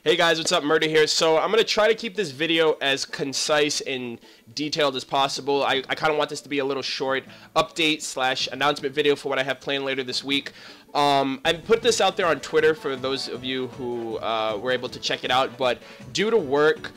Hey guys, what's up? Murder here. So I'm going to try to keep this video as concise and detailed as possible. I kind of want this to be a little short update / announcement video for what I have planned later this week. I put this out there on Twitter for those of you who were able to check it out, but due to work,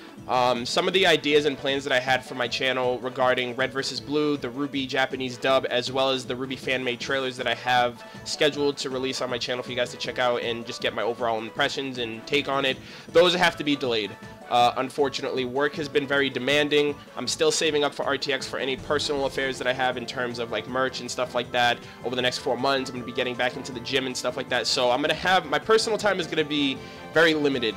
some of the ideas and plans that I had for my channel regarding Red vs. Blue, the RWBY Japanese dub, as well as the RWBY fan-made trailers that I have scheduled to release on my channel for you guys to check out and just get my overall impressions and take on it, those have to be delayed. Unfortunately, work has been very demanding. I'm still saving up for RTX for any personal affairs that I have in terms of like merch and stuff like that. Over the next 4 months, I'm going to be getting back into the gym and stuff like that. So I'm going to have, my personal time is going to be very limited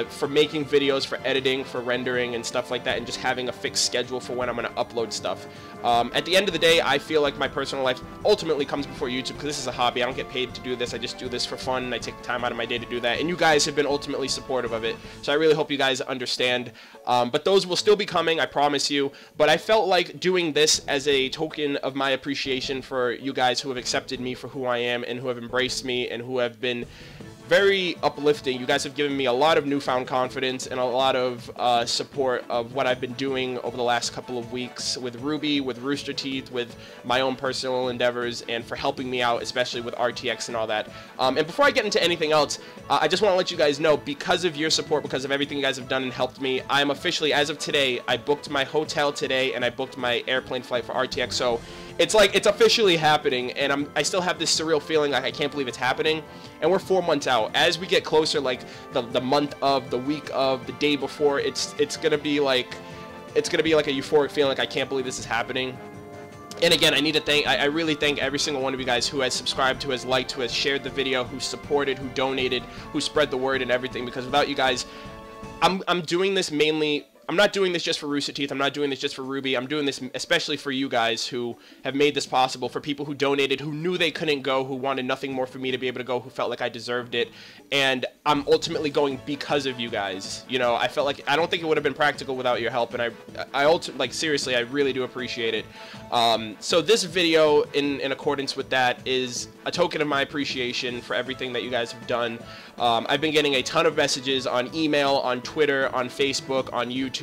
for making videos, for editing, for rendering and stuff like that, and just having a fixed schedule for when I'm going to upload stuff. At the end of the day, I feel like my personal life ultimately comes before YouTube because this is a hobby. I don't get paid to do this. I just do this for fun, and I take time out of my day to do that. And you guys have been ultimately supportive of it, so I really hope you guys understand. But those will still be coming, I promise you. But I felt like doing this as a token of my appreciation for you guys who have accepted me for who I am and who have embraced me and who have been very uplifting. You guys have given me a lot of newfound confidence and a lot of support of what I've been doing over the last couple of weeks with RWBY, with Rooster Teeth, with my own personal endeavors, and for helping me out, especially with RTX and all that. And before I get into anything else, I just want to let you guys know, because of your support, because of everything you guys have done and helped me, I'm officially, as of today, I booked my hotel today and I booked my airplane flight for RTX. So it's like, it's officially happening, and I still have this surreal feeling like I can't believe it's happening, and we're 4 months out. As we get closer, like the month of, the week of, the day before, it's gonna be like a euphoric feeling like I can't believe this is happening. And again, I need to thank, I really thank every single one of you guys who has subscribed, who has liked, who has shared the video, who supported, who donated, who spread the word and everything, because without you guys, I'm doing this mainly, I'm not doing this just for Rooster Teeth, I'm not doing this just for RWBY, I'm doing this especially for you guys who have made this possible, for people who donated, who knew they couldn't go, who wanted nothing more for me to be able to go, who felt like I deserved it, and I'm ultimately going because of you guys. You know, I felt like, I don't think it would have been practical without your help, and like, seriously, I really do appreciate it. So this video, in accordance with that, is a token of my appreciation for everything that you guys have done. I've been getting a ton of messages on email, on Twitter, on Facebook, on YouTube,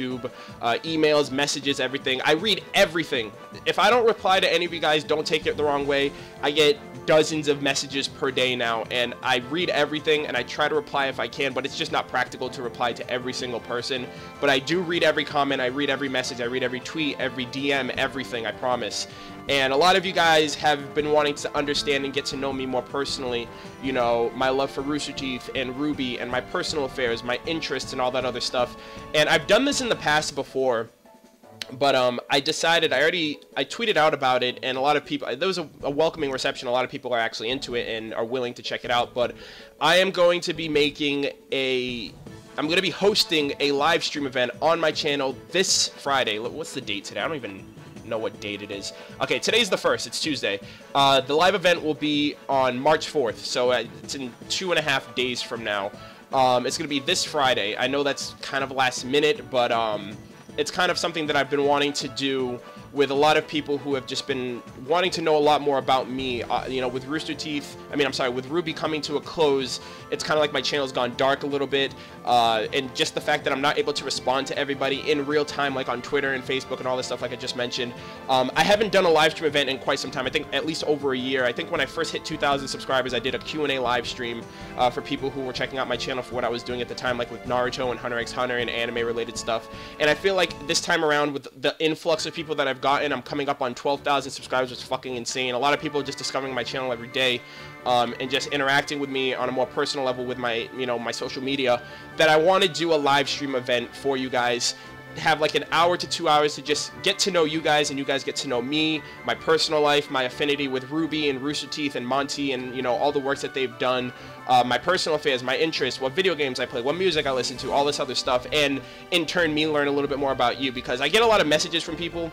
emails, messages, everything. I read everything. If I don't reply to any of you guys, don't take it the wrong way. I get dozens of messages per day now, and I read everything, and I try to reply if I can, but it's just not practical to reply to every single person. But I do read every comment, I read every message, I read every tweet, every DM, everything, I promise. And a lot of you guys have been wanting to understand and get to know me more personally, you know, my love for Rooster Teeth and RWBY and my personal affairs, my interests and all that other stuff. And I've done this in the past before, but I decided, I tweeted out about it, and a lot of people, there was a welcoming reception. A lot of people are actually into it and are willing to check it out. But I am going to be making I'm going to be hosting a live stream event on my channel this Friday. What's the date today? I don't even know what date it is. Okay, today's the 1st, it's Tuesday. The live event will be on March 4th, so it's in 2.5 days from now. It's gonna be this Friday. I know that's kind of last minute, but it's kind of something that I've been wanting to do with a lot of people who have just been wanting to know a lot more about me. You know, with Rooster Teeth, with RWBY coming to a close, it's kind of like my channel's gone dark a little bit, and just the fact that I'm not able to respond to everybody in real time, like on Twitter and Facebook and all this stuff like I just mentioned. I haven't done a live stream event in quite some time, I think at least over a year. I think when I first hit 2,000 subscribers, I did a Q&A live stream for people who were checking out my channel for what I was doing at the time, like with Naruto and Hunter x Hunter and anime related stuff. And I feel like this time around, with the influx of people that I've gotten, I'm coming up on 12,000 subscribers, which is fucking insane. A lot of people are just discovering my channel every day, and just interacting with me on a more personal level with my, you know, my social media, that I want to do a live stream event for you guys, have like an hour to 2 hours to just get to know you guys, and you guys get to know me, my personal life, my affinity with RWBY and Rooster Teeth and Monty, and, you know, all the works that they've done, my personal affairs, my interests, what video games I play, what music I listen to, all this other stuff, and in turn me learn a little bit more about you, because I get a lot of messages from people.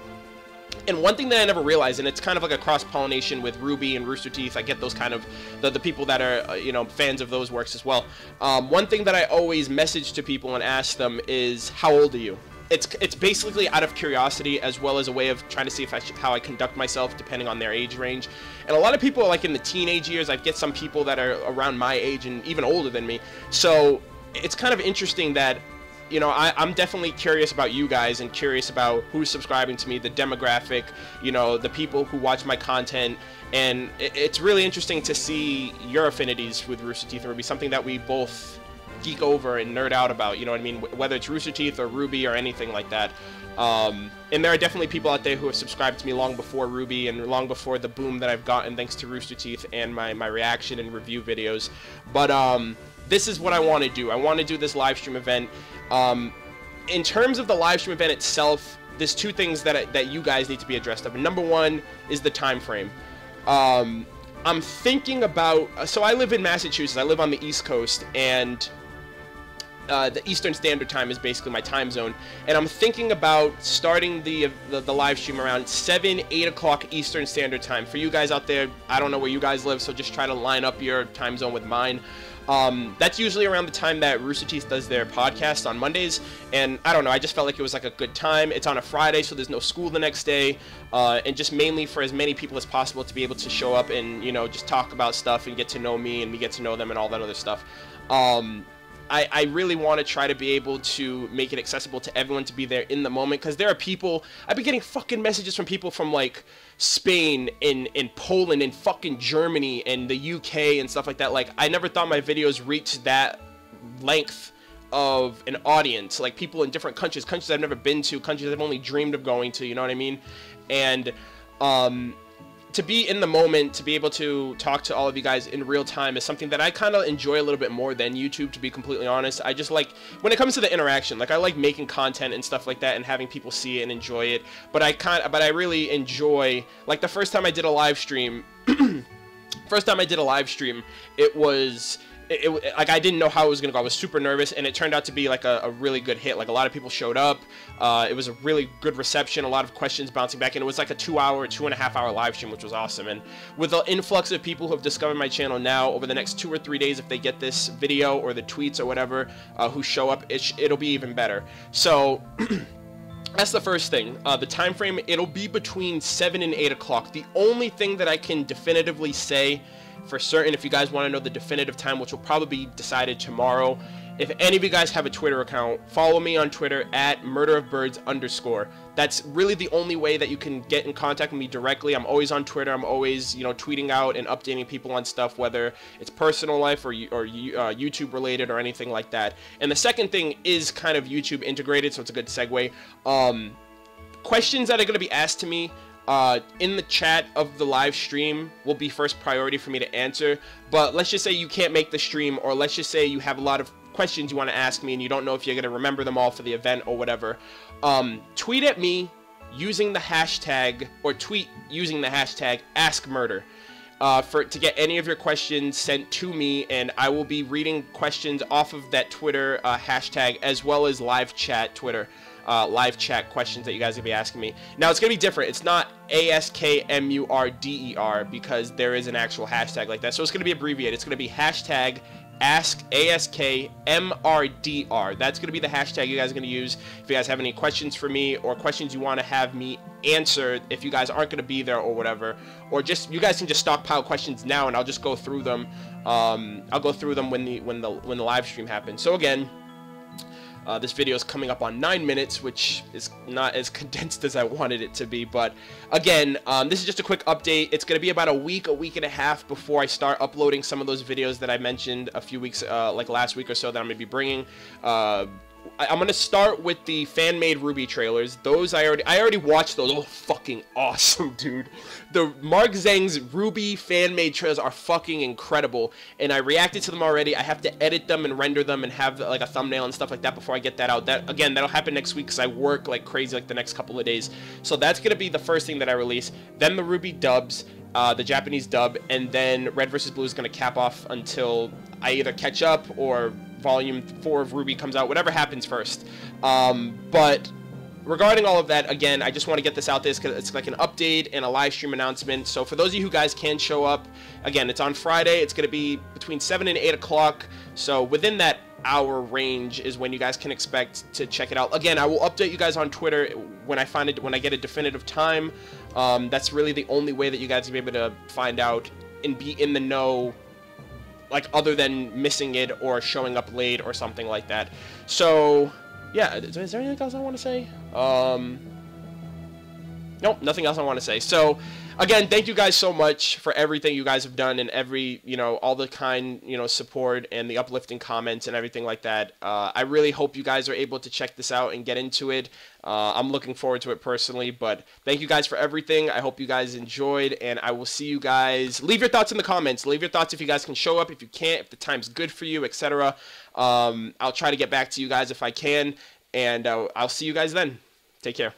And one thing that I never realized, and it's kind of like a cross-pollination with RWBY and Rooster Teeth, I get those kind of, the people that are, you know, fans of those works as well. One thing that I always message to people and ask them is, how old are you? It's basically out of curiosity, as well as a way of trying to see if how I conduct myself depending on their age range. And a lot of people are like in the teenage years. I get some people that are around my age and even older than me. So it's kind of interesting that, you know, I'm definitely curious about you guys and curious about who's subscribing to me, the demographic, you know, the people who watch my content. And it's really interesting to see your affinities with Rooster Teeth and Ruby, something that we both geek over and nerd out about, you know what I mean? Whether it's Rooster Teeth or Ruby or anything like that. And there are definitely people out there who have subscribed to me long before Ruby and long before the boom that I've gotten thanks to Rooster Teeth and my reaction and review videos. But this is what I want to do. I want to do this live stream event. In terms of the live stream event itself, there's two things that you guys need to be addressed of. Number one is the time frame. I'm thinking about, so I live in Massachusetts. I live on the East Coast, and the Eastern Standard Time is basically my time zone, and I'm thinking about starting the live stream around 7, 8 o'clock Eastern Standard Time. For you guys out there, I don't know where you guys live, so just try to line up your time zone with mine. That's usually around the time that Rooster Teeth does their podcast on Mondays, and I don't know, I just felt like it was like a good time. It's on a Friday, so there's no school the next day, and just mainly for as many people as possible to be able to show up and, you know, just talk about stuff and get to know me and me get to know them and all that other stuff. I really want to try to be able to make it accessible to everyone to be there in the moment, because there are people, I've been getting fucking messages from people from like Spain and Poland and fucking Germany and the UK and stuff like that. Like, I never thought my videos reached that length of an audience, like people in different countries I've never been to, countries I've only dreamed of going to, you know what I mean? And to be in the moment, to be able to talk to all of you guys in real time is something that I kind of enjoy a little bit more than YouTube, to be completely honest. I just like, when it comes to the interaction, like I like making content and stuff like that and having people see it and enjoy it, but I really enjoy, like the first time I did a live stream, it was, like I didn't know how it was gonna go. I was super nervous, and it turned out to be like a really good hit. Like a lot of people showed up. It was a really good reception, a lot of questions bouncing back, and it was like a 2.5 hour live stream, which was awesome. And with the influx of people who have discovered my channel now, over the next 2 or 3 days, if they get this video or the tweets or whatever, who show up, it'll be even better. So that's the first thing. The time frame, it'll be between 7 and 8 o'clock. The only thing that I can definitively say for certain, if you guys want to know the definitive time, which will probably be decided tomorrow, if any of you guys have a Twitter account, follow me on Twitter at MurderofBirds_. That's really the only way that you can get in contact with me directly. I'm always on Twitter. I'm always, you know, tweeting out and updating people on stuff, whether it's personal life or YouTube related or anything like that. And the second thing is kind of YouTube integrated, so it's a good segue. Questions that are going to be asked to me in the chat of the live stream will be first priority for me to answer. But let's just say you can't make the stream, or let's just say you have a lot of questions you want to ask me and you don't know if you're going to remember them all for the event or whatever. Tweet at me using the hashtag, or tweet using the hashtag AskMurder to get any of your questions sent to me, and I will be reading questions off of that Twitter hashtag, as well as live chat Twitter. Live chat questions that you guys are going to be asking me. Now, it's going to be different. It's not AskMurder, because there is an actual hashtag like that. So it's going to be abbreviated. It's going to be hashtag AskMurder. That's going to be the hashtag you guys are going to use if you guys have any questions for me, or questions you want to have me answer if you guys aren't going to be there or whatever. Or just, you guys can just stockpile questions now and I'll just go through them. I'll go through them when the live stream happens. So again, this video is coming up on 9 minutes, which is not as condensed as I wanted it to be. But again, this is just a quick update. It's going to be about a week and a half before I start uploading some of those videos that I mentioned a few weeks, like last week or so, that I'm going to be bringing. I'm going to start with the fan-made Ruby trailers. Those I already watched those. Oh, fucking awesome, dude. The Mark Zhang's Ruby fan-made trailers are fucking incredible, and I reacted to them already. I have to edit them and render them and have like a thumbnail and stuff like that before I get that out. Again, that'll happen next week because I work like crazy like the next couple of days. So that's going to be the first thing that I release. Then the Ruby dubs, the Japanese dub, and then Red vs. Blue is going to cap off until I either catch up or Volume 4 of Ruby comes out, whatever happens first. But regarding all of that, again, I just want to get this out there because it's like an update and a live stream announcement. So for those of you who guys can show up, again, it's on Friday. It's going to be between 7 and 8 o'clock. So within that hour range is when you guys can expect to check it out. Again, I will update you guys on Twitter when I get a definitive time. That's really the only way that you guys will be able to find out and be in the know like other than missing it or showing up late or something like that. So yeah, is there anything else I want to say? Nope, nothing else I want to say. So again, thank you guys so much for everything you guys have done and every, all the kind, support and the uplifting comments and everything like that. I really hope you guys are able to check this out and get into it. I'm looking forward to it personally, but thank you guys for everything. I hope you guys enjoyed, and I will see you guys. Leave your thoughts in the comments. Leave your thoughts if you guys can show up, if you can't, if the time's good for you, etc. I'll try to get back to you guys if I can, and I'll see you guys then. Take care.